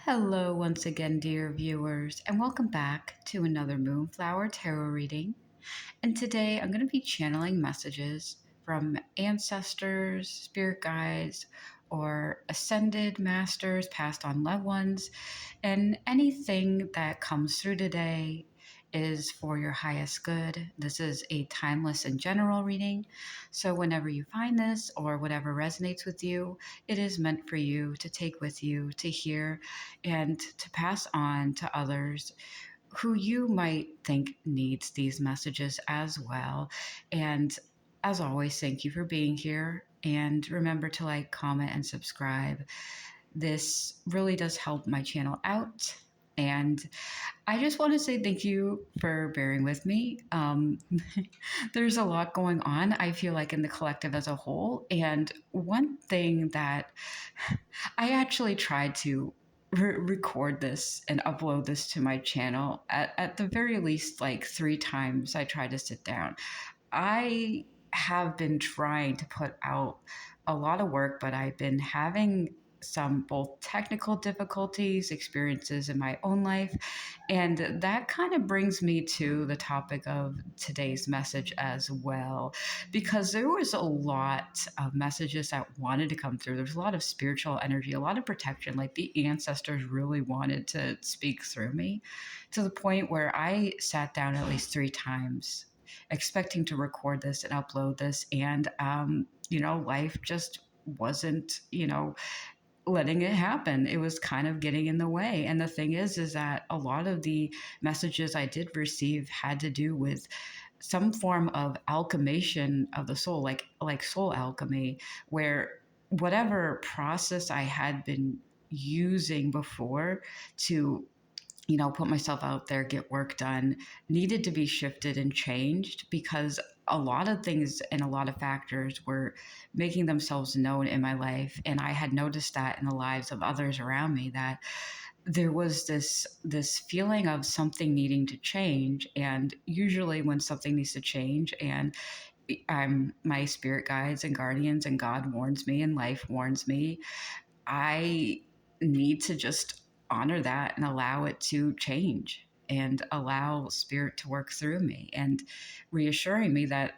Hello, once again, dear viewers, and welcome back to another Moonflower Tarot reading. And today I'm going to be channeling messages from ancestors, spirit guides, or ascended masters, passed on loved ones, and anything that comes through today is for your highest good. This is a timeless and general reading. So, whenever you find this or whatever resonates with you, it is meant for you to take with you, to hear, and to pass on to others who you might think needs these messages as well. And as always, thank you for being here. And remember to like, comment, and subscribe. This really does help my channel out. And I just want to say thank you for bearing with me. There's a lot going on, I feel like, in the collective as a whole. And one thing that I actually tried to record this and upload this to my channel at the very least like 3 times. I tried to sit down. I have been trying to put out a lot of work, but I've been having some both technical difficulties, experiences in my own life. And that kind of brings me to the topic of today's message as well, because there was a lot of messages that wanted to come through. There's a lot of spiritual energy, a lot of protection. Like the ancestors really wanted to speak through me to the point where I sat down at least 3 times expecting to record this and upload this. And, life just wasn't, letting it happen. It was kind of getting in the way. And the thing is that a lot of the messages I did receive had to do with some form of alchemation of the soul, like soul alchemy, where whatever process I had been using before to put myself out there, get work done, needed to be shifted and changed because a lot of things and a lot of factors were making themselves known in my life. And I had noticed that in the lives of others around me, that there was this feeling of something needing to change. And usually when something needs to change, and my spirit guides and guardians and God warns me and life warns me, I need to just honor that and allow it to change and allow spirit to work through me and reassuring me that,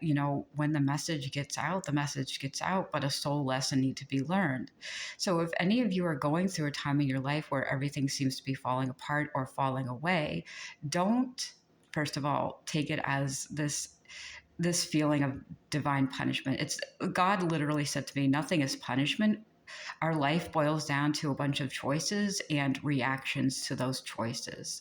when the message gets out, but a soul lesson needs to be learned. So if any of you are going through a time in your life where everything seems to be falling apart or falling away, don't, first of all, take it as this feeling of divine punishment. It's God literally said to me, nothing is punishment. Our life boils down to a bunch of choices and reactions to those choices.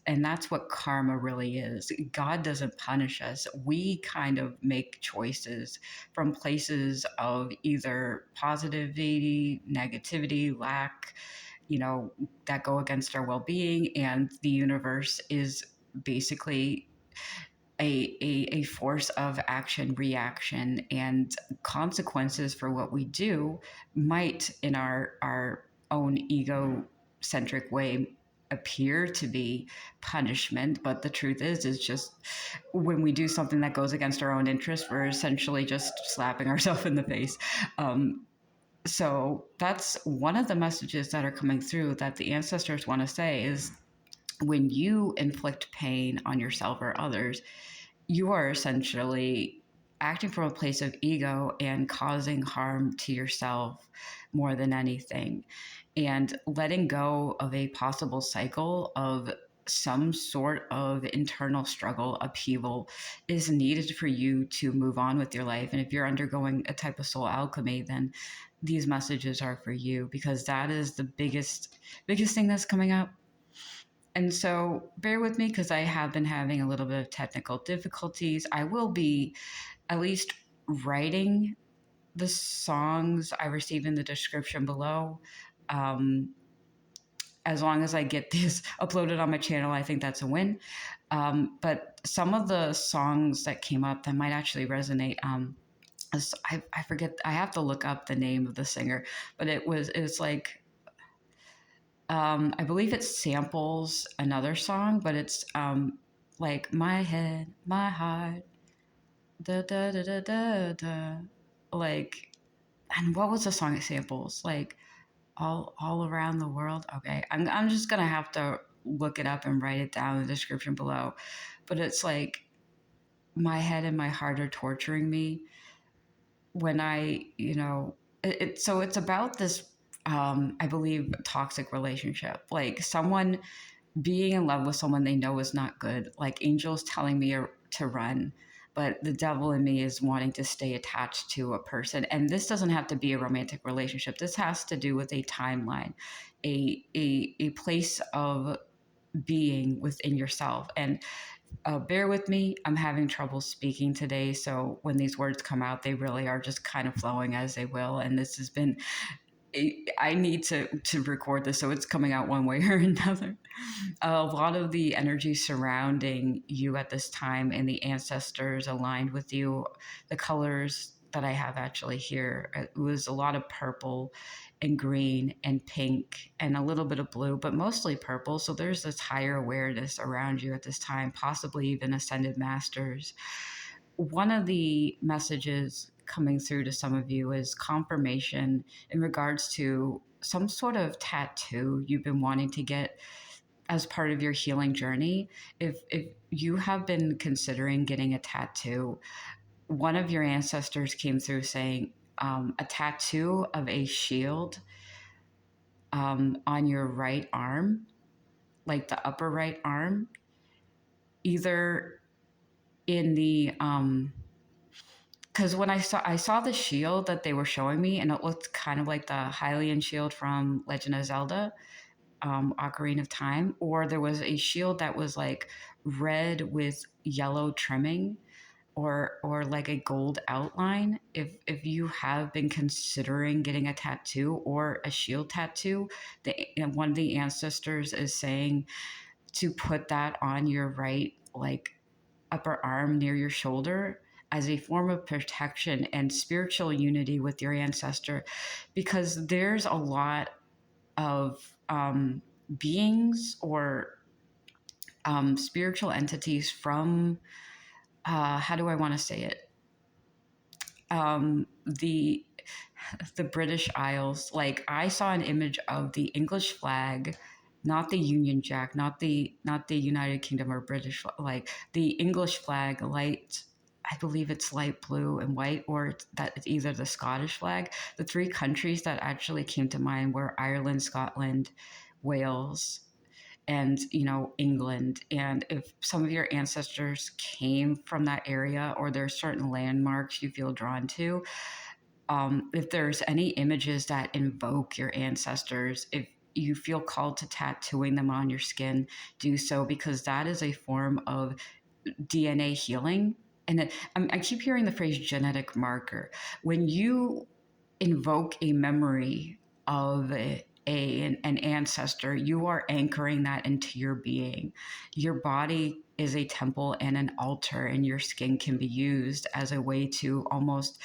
And that's what karma really is. God doesn't punish us. We kind of make choices from places of either positivity, negativity, lack, that go against our well-being. And the universe is basically a force of action, reaction, and consequences for what we do might, in our own egocentric way, appear to be punishment. But the truth is just when we do something that goes against our own interest, we're essentially just slapping ourselves in the face. So that's one of the messages that are coming through that the ancestors want to say is when you inflict pain on yourself or others, you are essentially acting from a place of ego and causing harm to yourself more than anything. And letting go of a possible cycle of some sort of internal struggle, upheaval, is needed for you to move on with your life. And if you're undergoing a type of soul alchemy, then these messages are for you, because that is the biggest thing that's coming up. And so bear with me because I have been having a little bit of technical difficulties. I will be at least writing the songs I receive in the description below. As long as I get this uploaded on my channel, I think that's a win. But some of the songs that came up that might actually resonate, I forget, I have to look up the name of the singer, but it's like, I believe it samples another song, but it's like my head, my heart, da da da da da da. Like, and what was the song it samples? Like, all around the world. Okay, I'm just gonna have to look it up and write it down in the description below. But it's like my head and my heart are torturing me when I, so it's about this, I believe, toxic relationship. Like someone being in love with someone they know is not good. Like angels telling me to run, but the devil in me is wanting to stay attached to a person. And this doesn't have to be a romantic relationship. This has to do with a timeline, a place of being within yourself. And bear with me, I'm having trouble speaking today. So when these words come out, they really are just kind of flowing as they will. And this has been, I need to record this so it's coming out one way or another. A lot of the energy surrounding you at this time and the ancestors aligned with you, the colors that I have actually here, it was a lot of purple and green and pink and a little bit of blue, but mostly purple. So there's this higher awareness around you at this time, possibly even ascended masters. One of the messages coming through to some of you is confirmation in regards to some sort of tattoo you've been wanting to get as part of your healing journey. If you have been considering getting a tattoo, one of your ancestors came through saying a tattoo of a shield on your right arm, like the upper right arm, either in the because when I saw the shield that they were showing me, and it looked kind of like the Hylian shield from Legend of Zelda, Ocarina of Time, or there was a shield that was like red with yellow trimming, or like a gold outline. If you have been considering getting a tattoo or a shield tattoo, one of the ancestors is saying to put that on your right, like upper arm near your shoulder, as a form of protection and spiritual unity with your ancestor, because there's a lot of beings or spiritual entities from how do I want to say it? The British Isles. Like I saw an image of the English flag, not the Union Jack, not the United Kingdom or British, like the English flag, light. I believe it's light blue and white, or that it's either the Scottish flag. The three countries that actually came to mind were Ireland, Scotland, Wales, and England. And if some of your ancestors came from that area, or there's certain landmarks you feel drawn to, if there's any images that invoke your ancestors, if you feel called to tattooing them on your skin, do so, because that is a form of DNA healing. And I keep hearing the phrase genetic marker. When you invoke a memory of an ancestor, you are anchoring that into your being. Your body is a temple and an altar, and your skin can be used as a way to almost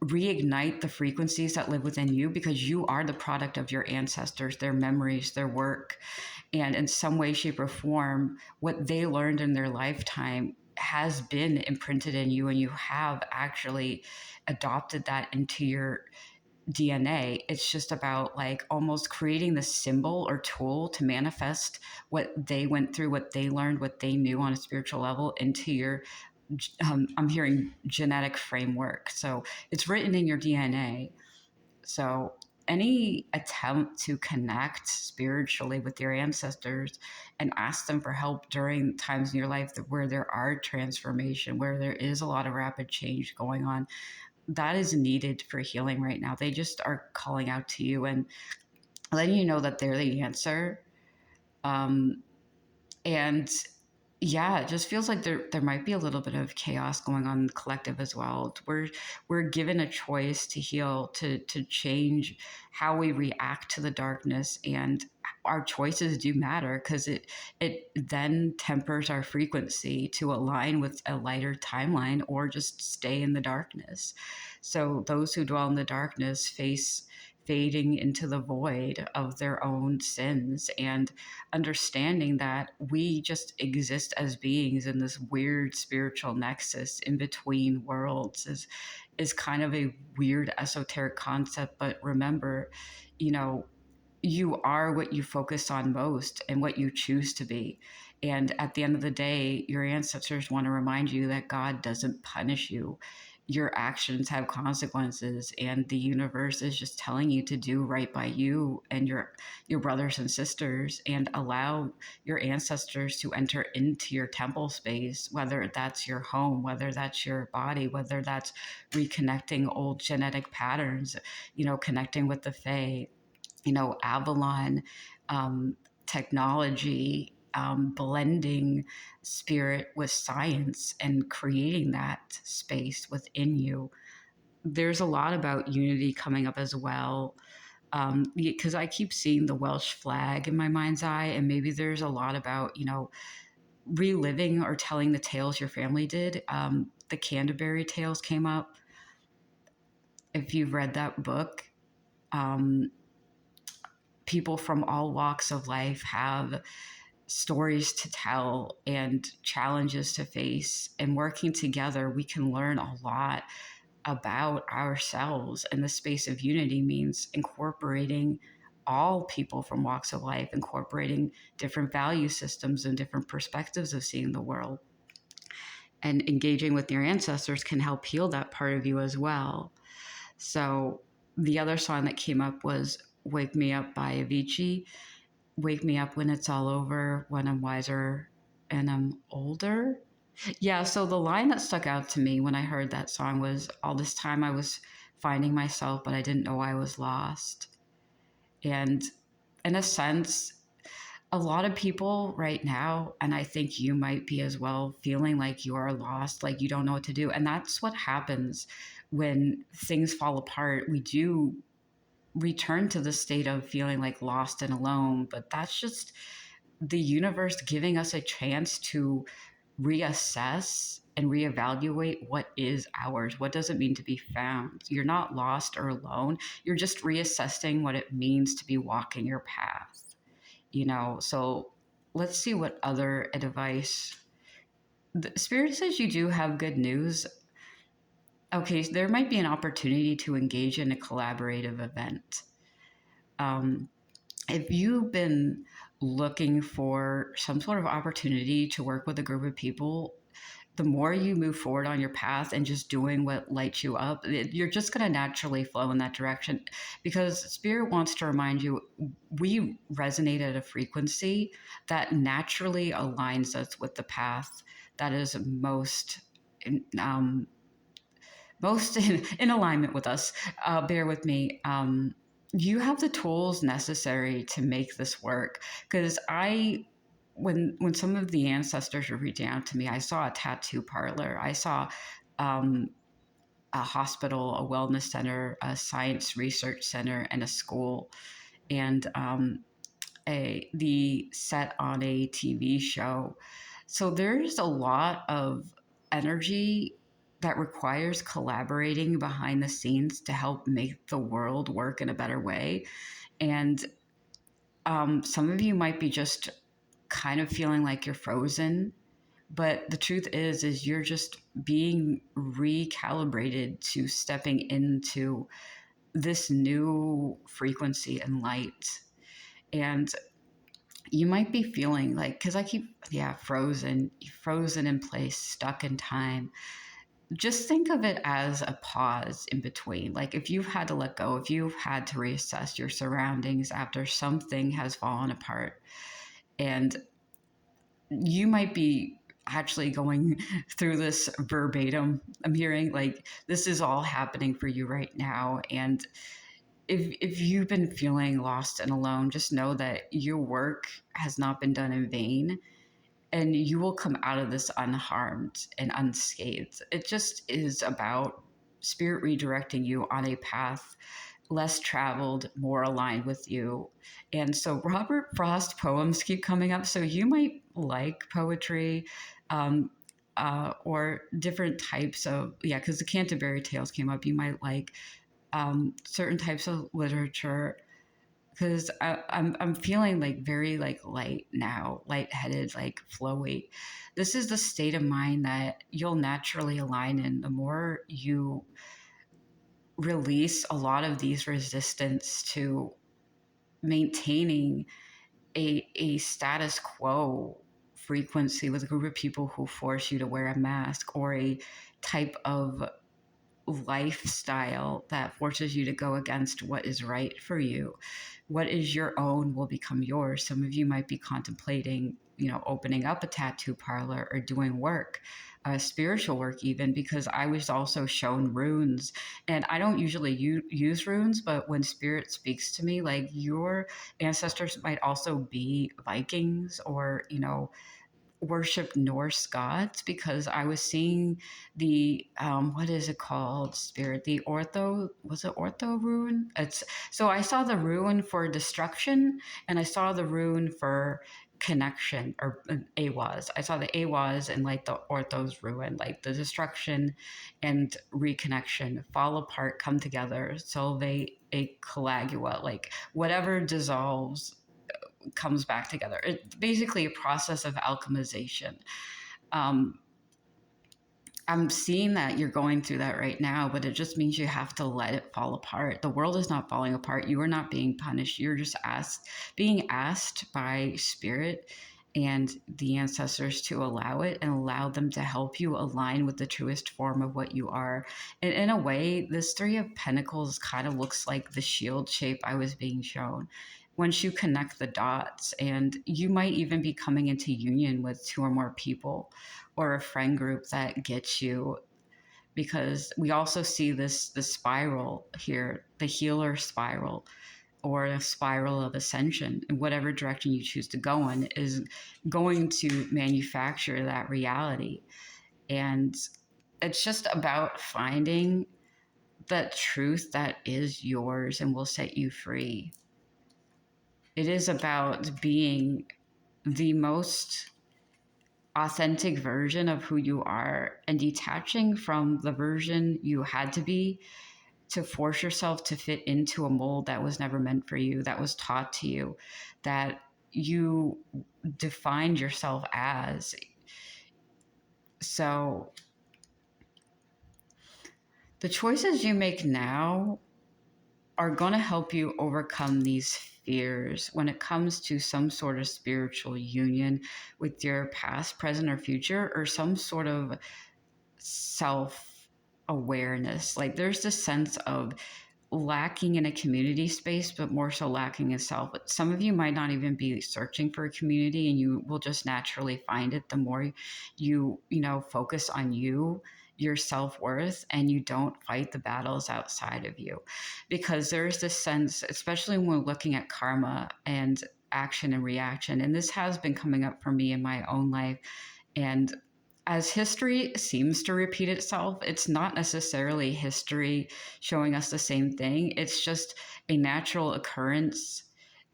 reignite the frequencies that live within you, because you are the product of your ancestors, their memories, their work. And in some way, shape, or form, what they learned in their lifetime has been imprinted in you, and you have actually adopted that into your DNA. It's just about like almost creating the symbol or tool to manifest what they went through, what they learned, what they knew on a spiritual level into your I'm hearing genetic framework. So it's written in your DNA. So any attempt to connect spiritually with your ancestors and ask them for help during times in your life where there are transformation, where there is a lot of rapid change going on, that is needed for healing right now. They just are calling out to you and letting you know that they're the answer. And yeah, it just feels like there might be a little bit of chaos going on in the collective as well. We're given a choice to heal, to change how we react to the darkness, and our choices do matter, because it then tempers our frequency to align with a lighter timeline or just stay in the darkness. So those who dwell in the darkness face fading into the void of their own sins, and understanding that we just exist as beings in this weird spiritual nexus in between worlds is kind of a weird esoteric concept, but remember, you know, you are what you focus on most and what you choose to be. And at the end of the day, your ancestors want to remind you that God doesn't punish you. Your actions have consequences, and the universe is just telling you to do right by you and your brothers and sisters, and allow your ancestors to enter into your temple space, whether that's your home, whether that's your body, whether that's reconnecting old genetic patterns, connecting with the Fae, Avalon, technology, blending spirit with science and creating that space within you. There's a lot about unity coming up as well. Because I keep seeing the Welsh flag in my mind's eye, and maybe there's a lot about, reliving or telling the tales your family did. The Canterbury Tales came up. If you've read that book, um, people from all walks of life have stories to tell and challenges to face. And working together, we can learn a lot about ourselves. And the space of unity means incorporating all people from walks of life, incorporating different value systems and different perspectives of seeing the world. And engaging with your ancestors can help heal that part of you as well. So the other song that came up was Wake Me Up by Avicii. Wake me up when it's all over, when I'm wiser and I'm older. Yeah, so the line that stuck out to me when I heard that song was, all this time I was finding myself, but I didn't know I was lost. And in a sense, a lot of people right now, and I think you might be as well, feeling like you are lost, like you don't know what to do. And that's what happens when things fall apart. We do return to the state of feeling like lost and alone, but that's just the universe giving us a chance to reassess and reevaluate what is ours. What does it mean to be found? You're not lost or alone. You're just reassessing what it means to be walking your path, So let's see what other advice. The Spirit says you do have good news. Okay, so there might be an opportunity to engage in a collaborative event. If you've been looking for some sort of opportunity to work with a group of people, the more you move forward on your path and just doing what lights you up, you're just going to naturally flow in that direction, because Spirit wants to remind you we resonate at a frequency that naturally aligns us with the path that is most in alignment with us. Bear with me. You have the tools necessary to make this work, because when some of the ancestors were reaching out to me, I saw a tattoo parlor, I saw um, a hospital, a wellness center, a science research center, and a school, and the set on a TV show. So there's a lot of energy that requires collaborating behind the scenes to help make the world work in a better way. And some of you might be just kind of feeling like you're frozen, but the truth is you're just being recalibrated to stepping into this new frequency and light. And you might be feeling like, because I keep, frozen in place, stuck in time. Just think of it as a pause in between. Like if you've had to let go, if you've had to reassess your surroundings after something has fallen apart, and you might be actually going through this verbatim. I'm hearing like this is all happening for you right now. And if you've been feeling lost and alone, just know that your work has not been done in vain, and you will come out of this unharmed and unscathed. It just is about Spirit redirecting you on a path less traveled, more aligned with you. And so Robert Frost poems keep coming up. So you might like poetry, or different types of, because the Canterbury Tales came up. You might like certain types of literature, because I'm feeling like very like light now, lightheaded, like flowy. This is the state of mind that you'll naturally align in. The more you release a lot of these resistance to maintaining a status quo frequency with a group of people who force you to wear a mask, or a type of lifestyle that forces you to go against what is right for you. What is your own will become yours. Some of you might be contemplating, opening up a tattoo parlor or doing work, spiritual work even, because I was also shown runes. And I don't usually use runes, but when spirit speaks to me, like your ancestors might also be Vikings, or, worship Norse gods, because I was seeing the what is it called, spirit, the ortho rune. It's so I saw the rune for destruction, and I saw the rune for connection, or Awaz. I saw the Awaz and like the orthos rune, like the destruction and reconnection, fall apart, come together, solve a coagula, like whatever dissolves comes back together. It's basically a process of alchemization. Um, I'm seeing that you're going through that right now, but it just means you have to let it fall apart. The world is not falling apart. You are not being punished. You're just being asked by spirit and the ancestors to allow it, and allow them to help you align with the truest form of what you are. And in a way, this Three of Pentacles kind of looks like the shield shape I was being shown. Once you connect the dots, and you might even be coming into union with two or more people, or a friend group that gets you, because we also see the spiral here, the healer spiral, or a spiral of ascension, and whatever direction you choose to go in is going to manufacture that reality. And it's just about finding that truth that is yours and will set you free. It is about being the most authentic version of who you are, and detaching from the version you had to be to force yourself to fit into a mold that was never meant for you, that was taught to you, that you defined yourself as. So the choices you make now are going to help you overcome these fears when it comes to some sort of spiritual union with your past, present, or future, or some sort of self awareness. Like there's this sense of lacking in a community space, but more so lacking in self. Some of you might not even be searching for a community, and you will just naturally find it the more you focus on your self-worth, and you don't fight the battles outside of you. Because there's this sense, especially when we're looking at karma and action and reaction, and this has been coming up for me in my own life. And as history seems to repeat itself, it's not necessarily history showing us the same thing. It's just a natural occurrence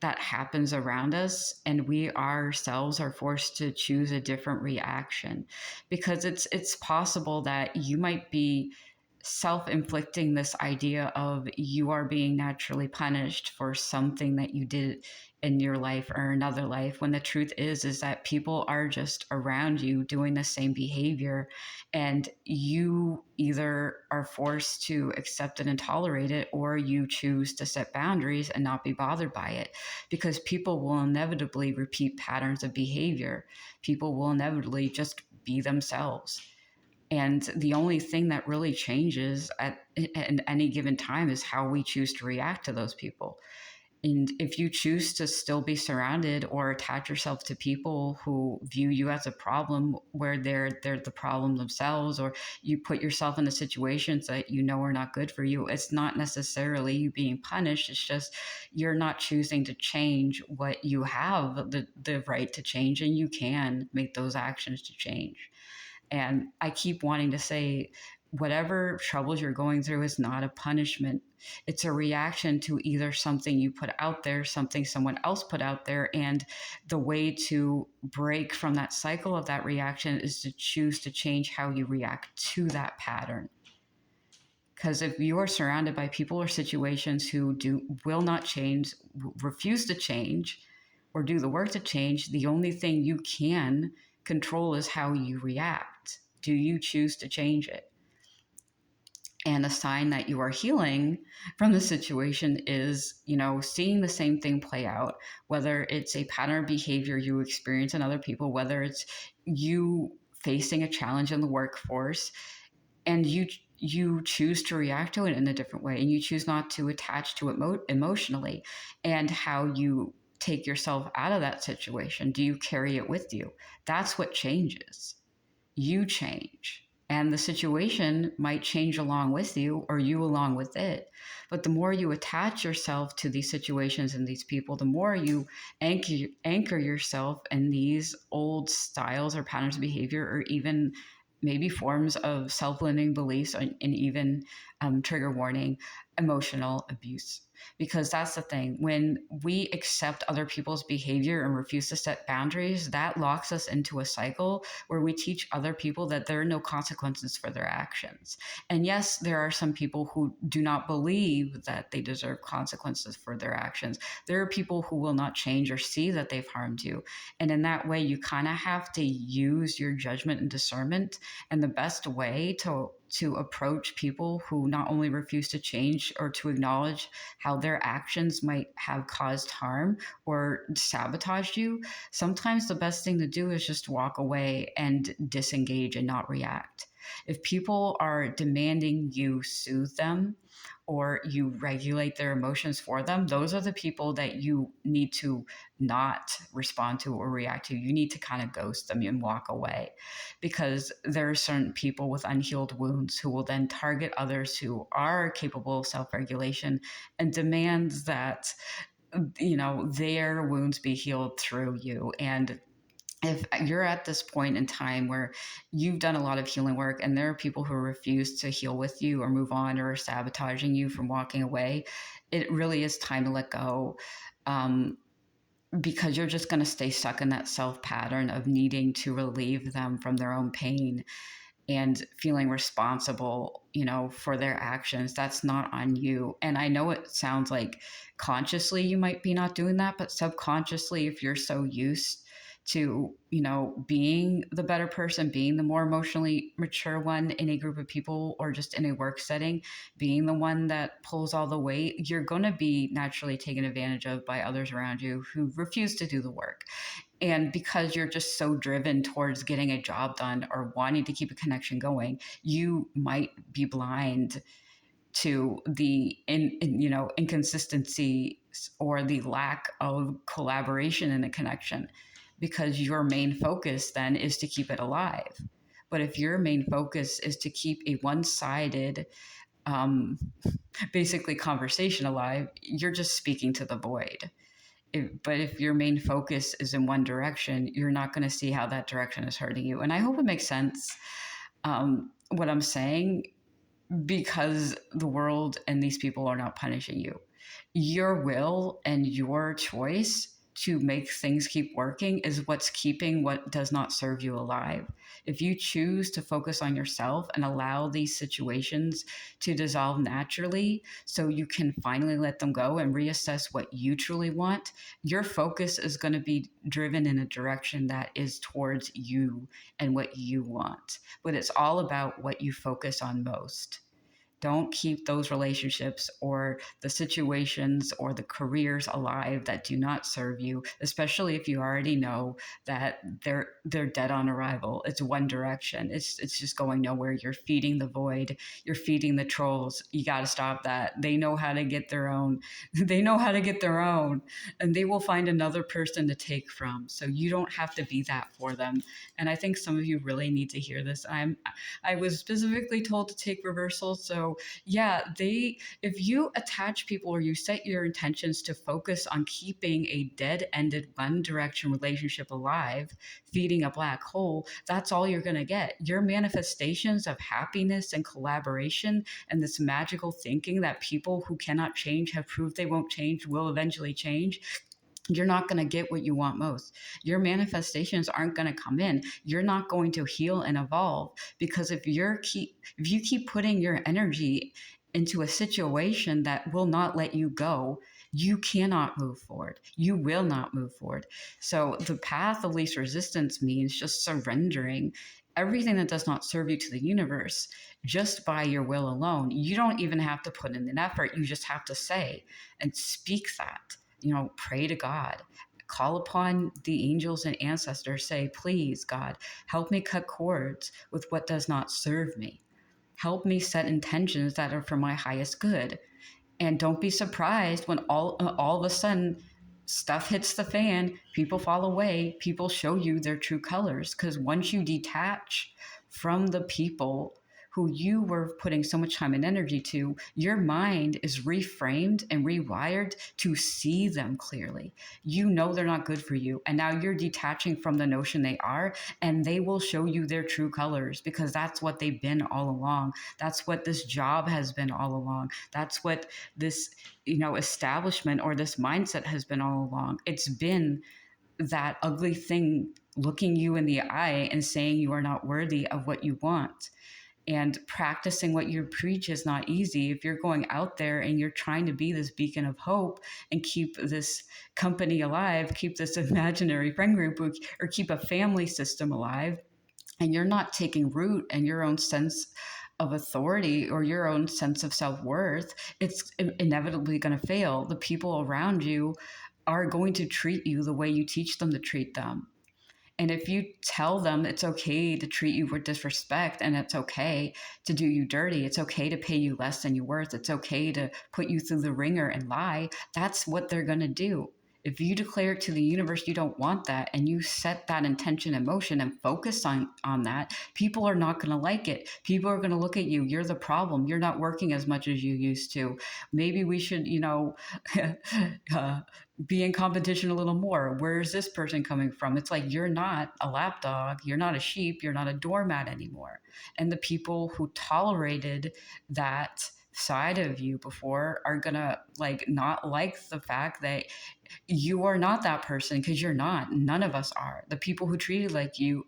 that happens around us, and we ourselves are forced to choose a different reaction, because it's possible that you might be self-inflicting this idea of you are being naturally punished for something that you did in your life or another life, when the truth is that people are just around you doing the same behavior, and you either are forced to accept it and tolerate it, or you choose to set boundaries and not be bothered by it, because people will inevitably repeat patterns of behavior. People will inevitably just be themselves. And the only thing that really changes at any given time is how we choose to react to those people. And if you choose to still be surrounded or attach yourself to people who view you as a problem, where they're the problem themselves, or you put yourself in the situations that you know are not good for you, it's not necessarily you being punished. It's just you're not choosing to change what you have the right to change, and you can make those actions to change. And I keep wanting to say, whatever troubles you're going through is not a punishment. It's a reaction to either something you put out there, something someone else put out there. And the way to break from that cycle of that reaction is to choose to change how you react to that pattern. Because if you are surrounded by people or situations who will not change, refuse to change, or do the work to change, the only thing you can control is how you react. Do you choose to change it? And a sign that you are healing from the situation is, seeing the same thing play out, whether it's a pattern of behavior you experience in other people, whether it's you facing a challenge in the workforce, and you choose to react to it in a different way, and you choose not to attach to it emotionally, and how you take yourself out of that situation. Do you carry it with you? That's what changes. You change, and the situation might change along with you, or you along with it. But the more you attach yourself to these situations and these people, the more you anchor yourself in these old styles or patterns of behavior, or even maybe forms of self-limiting beliefs, and even trigger warning, emotional abuse. Because that's the thing, when we accept other people's behavior and refuse to set boundaries, that locks us into a cycle where we teach other people that there are no consequences for their actions. And yes, there are some people who do not believe that they deserve consequences for their actions. There are people who will not change or see that they've harmed you. And in that way, you kind of have to use your judgment and discernment. And the best way to approach people who not only refuse to change or to acknowledge how their actions might have caused harm or sabotaged you, sometimes the best thing to do is just walk away and disengage and not react. If people are demanding you soothe them or you regulate their emotions for them, those are the people that you need to not respond to or react to. You need to kind of ghost them and walk away, because there are certain people with unhealed wounds who will then target others who are capable of self-regulation and demands that their wounds be healed through you. And if you're at this point in time where you've done a lot of healing work and there are people who refuse to heal with you or move on or are sabotaging you from walking away, it really is time to let go. Because you're just going to stay stuck in that self pattern of needing to relieve them from their own pain and feeling responsible, for their actions. That's not on you. And I know it sounds like consciously you might be not doing that, but subconsciously, if you're so used to, being the better person, being the more emotionally mature one in a group of people or just in a work setting, being the one that pulls all the weight, you're going to be naturally taken advantage of by others around you who refuse to do the work. And because you're just so driven towards getting a job done or wanting to keep a connection going, you might be blind to the inconsistency or the lack of collaboration in a connection, because your main focus then is to keep it alive. But if your main focus is to keep a one-sided basically conversation alive, you're just speaking to the void. But if your main focus is in one direction, you're not going to see how that direction is hurting you. And I hope it makes sense, what I'm saying, because the world and these people are not punishing you. Your will and your choice to make things keep working is what's keeping what does not serve you alive. If you choose to focus on yourself and allow these situations to dissolve naturally so you can finally let them go and reassess what you truly want, your focus is going to be driven in a direction that is towards you and what you want. But it's all about what you focus on most. Don't keep those relationships or the situations or the careers alive that do not serve you, especially if you already know that they're dead on arrival. It's one direction. It's just going nowhere. You're feeding the void. You're feeding the trolls. You got to stop that. They know how to get their own. They know how to get their own, and they will find another person to take from. So you don't have to be that for them. And I think some of you really need to hear this. I was specifically told to take reversals. So yeah, if you attach people or you set your intentions to focus on keeping a dead-ended one direction relationship alive, feeding a black hole, that's all you're going to get. Your manifestations of happiness and collaboration and this magical thinking that people who cannot change have proved they won't change will eventually change, you're not going to get what you want most. Your manifestations aren't going to come in. You're not going to heal and evolve, because if you keep putting your energy into a situation that will not let you go, you cannot move forward. You will not move forward. So the path of least resistance means just surrendering everything that does not serve you to the universe just by your will alone. You don't even have to put in an effort. You just have to say and speak that, pray to God, call upon the angels and ancestors, say, please, God, help me cut cords with what does not serve me. Help me set intentions that are for my highest good. And don't be surprised when all of a sudden stuff hits the fan, people fall away, people show you their true colors. Because once you detach from the people who you were putting so much time and energy to, your mind is reframed and rewired to see them clearly. You know they're not good for you. And now you're detaching from the notion they are, and they will show you their true colors because that's what they've been all along. That's what this job has been all along. That's what this establishment or this mindset has been all along. It's been that ugly thing looking you in the eye and saying you are not worthy of what you want. And practicing what you preach is not easy. If you're going out there and you're trying to be this beacon of hope and keep this company alive, keep this imaginary friend group, or keep a family system alive, and you're not taking root in your own sense of authority or your own sense of self-worth, it's inevitably going to fail. The people around you are going to treat you the way you teach them to treat them. And if you tell them it's okay to treat you with disrespect and it's okay to do you dirty, it's okay to pay you less than you're worth, it's okay to put you through the ringer and lie, that's what they're going to do. If you declare to the universe you don't want that and you set that intention in motion and focus on that, people are not going to like it. People are going to look at you. You're the problem. You're not working as much as you used to. Maybe we should, be in competition a little more. Where is this person coming from? It's like, you're not a lapdog. You're not a sheep. You're not a doormat anymore. And the people who tolerated that side of you before are gonna not like the fact that you are not that person, because you're not. None of us are. The people who treated you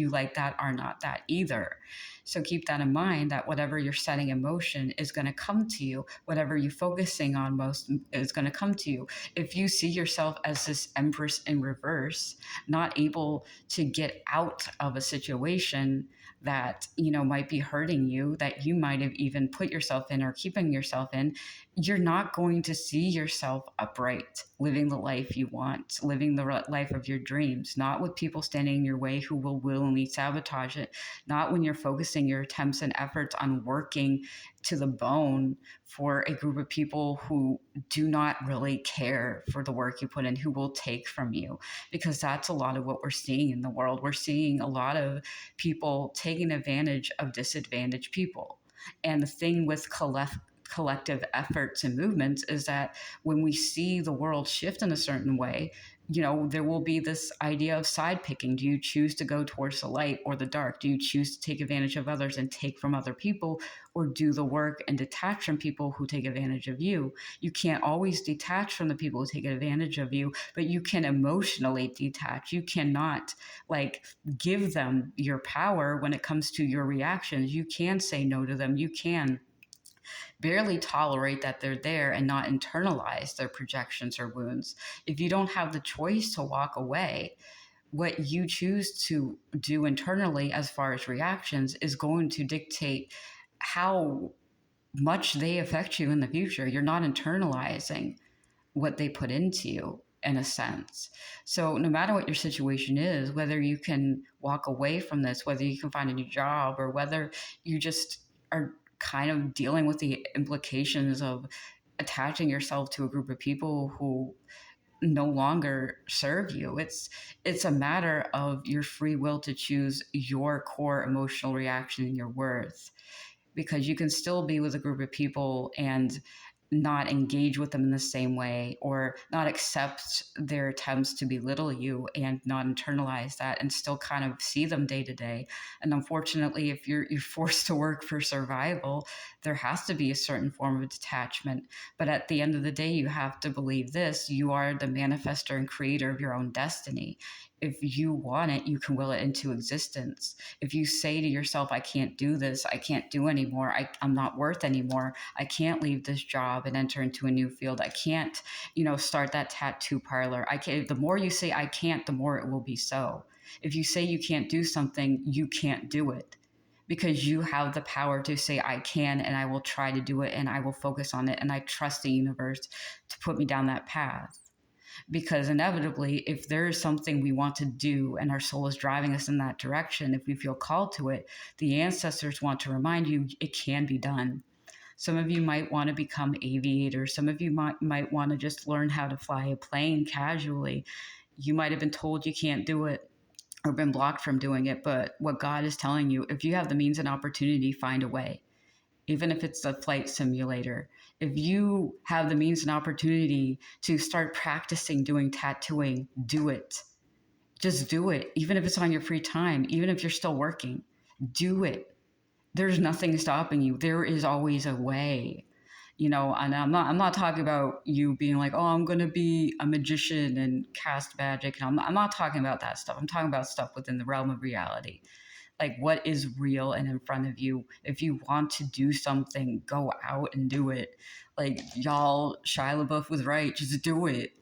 like that are not that either. So keep that in mind, that whatever you're setting in motion is going to come to you. Whatever you're focusing on most is going to come to you. If you see yourself as this empress in reverse, not able to get out of a situation that might be hurting you, that you might have even put yourself in or keeping yourself in, you're not going to see yourself upright, living the life you want, living the life of your dreams, not with people standing in your way who will willingly sabotage it, not when you're focusing your attempts and efforts on working to the bone for a group of people who do not really care for the work you put in, who will take from you, because that's a lot of what we're seeing in the world. We're seeing a lot of people taking advantage of disadvantaged people. And the thing with collective efforts and movements is that when we see the world shift in a certain way, there will be this idea of side picking. Do you choose to go towards the light or the dark? Do you choose to take advantage of others and take from other people, or do the work and detach from people who take advantage of you? You can't always detach from the people who take advantage of you, but you can emotionally detach. You cannot give them your power when it comes to your reactions. You can say no to them. You can barely tolerate that they're there and not internalize their projections or wounds. If you don't have the choice to walk away, what you choose to do internally as far as reactions is going to dictate how much they affect you in the future. You're not internalizing what they put into you, in a sense. So no matter what your situation is, whether you can walk away from this, whether you can find a new job, or whether you just are kind of dealing with the implications of attaching yourself to a group of people who no longer serve you. It's a matter of your free will to choose your core emotional reaction and your worth, because you can still be with a group of people and not engage with them in the same way, or not accept their attempts to belittle you and not internalize that, and still kind of see them day to day. And unfortunately, if you're forced to work for survival, there has to be a certain form of detachment. But at the end of the day, you have to believe this: you are the manifester and creator of your own destiny. if you want it, you can will it into existence. If you say to yourself, I can't do this, I can't do anymore, I'm not worth anymore, I can't leave this job and enter into a new field, I can't, start that tattoo parlor. I can't. The more you say I can't, the more it will be so. If you say you can't do something, you can't do it, because you have the power to say I can, and I will try to do it, and I will focus on it, and I trust the universe to put me down that path. Because inevitably, if there is something we want to do and our soul is driving us in that direction, if we feel called to it, the ancestors want to remind you it can be done. Some of you might want to become aviators. Some of you might want to just learn how to fly a plane casually. You might have been told you can't do it or been blocked from doing it. But what God is telling you, if you have the means and opportunity, find a way. Even if it's a flight simulator, if you have the means and opportunity to start practicing doing tattooing, do it. Just do it. Even if it's on your free time, even if you're still working, do it. There's nothing stopping you. There is always a way. And I'm not talking about you being like, oh, I'm gonna be a magician and cast magic. And I'm not talking about that stuff. I'm talking about stuff within the realm of reality, like what is real and in front of you. If you want to do something, go out and do it. Like, y'all, Shia LaBeouf was right. Just do it.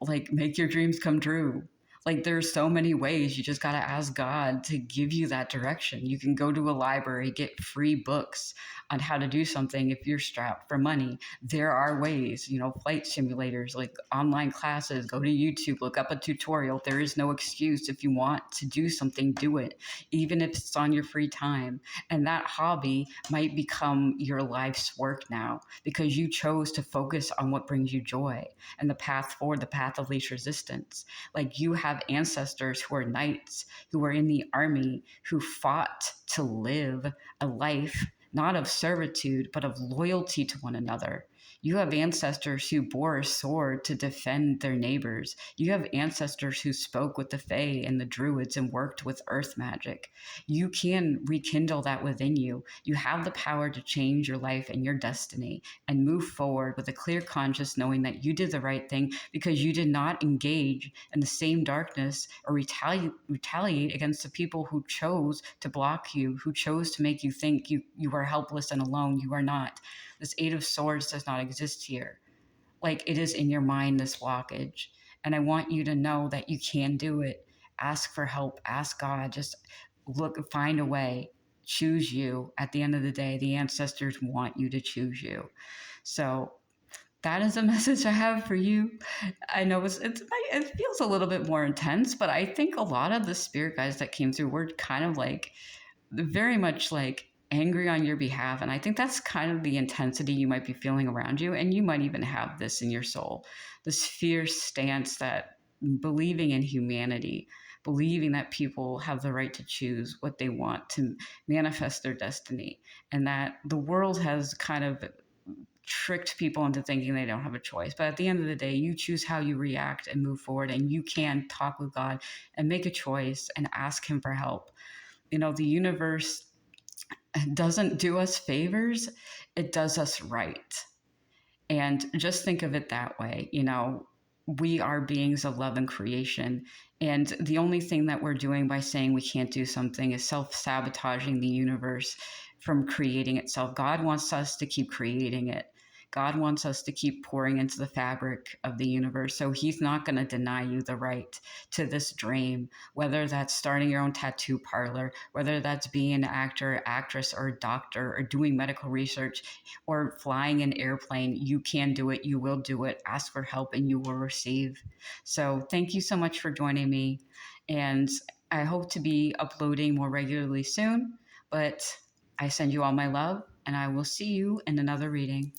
Like, make your dreams come true. Like, there's so many ways. You just got to ask God to give you that direction. You can go to a library, get free books on how to do something if you're strapped for money. There are ways, flight simulators, like online classes. Go to YouTube, look up a tutorial. There is no excuse. If you want to do something, do it, even if it's on your free time. And that hobby might become your life's work now, because you chose to focus on what brings you joy and the path forward, the path of least resistance. Like, you have ancestors who are knights, who were in the army, who fought to live a life not of servitude, but of loyalty to one another. You have ancestors who bore a sword to defend their neighbors. You have ancestors who spoke with the Fae and the Druids and worked with earth magic. You can rekindle that within you. You have the power to change your life and your destiny and move forward with a clear conscience, knowing that you did the right thing because you did not engage in the same darkness or retaliate against the people who chose to block you, who chose to make you think you are helpless and alone. You are not. This Eight of Swords does not exist here. Like, it is in your mind, this blockage. And I want you to know that you can do it. Ask for help. Ask God. Just find a way. Choose you. At the end of the day, the ancestors want you to choose you. So that is a message I have for you. I know it feels a little bit more intense, but I think a lot of the spirit guides that came through were kind of like very much like angry on your behalf. And I think that's kind of the intensity you might be feeling around you. And you might even have this in your soul, this fierce stance that believing in humanity, believing that people have the right to choose what they want to manifest their destiny, and that the world has kind of tricked people into thinking they don't have a choice. But at the end of the day, you choose how you react and move forward, and you can talk with God and make a choice and ask Him for help. The universe doesn't do us favors, it does us right. And just think of it that way. We are beings of love and creation. And the only thing that we're doing by saying we can't do something is self-sabotaging the universe from creating itself. God wants us to keep creating it. God wants us to keep pouring into the fabric of the universe. So He's not going to deny you the right to this dream, whether that's starting your own tattoo parlor, whether that's being an actor, actress, or a doctor, or doing medical research, or flying an airplane. You can do it. You will do it. Ask for help and you will receive. So thank you so much for joining me. And I hope to be uploading more regularly soon, but I send you all my love, and I will see you in another reading.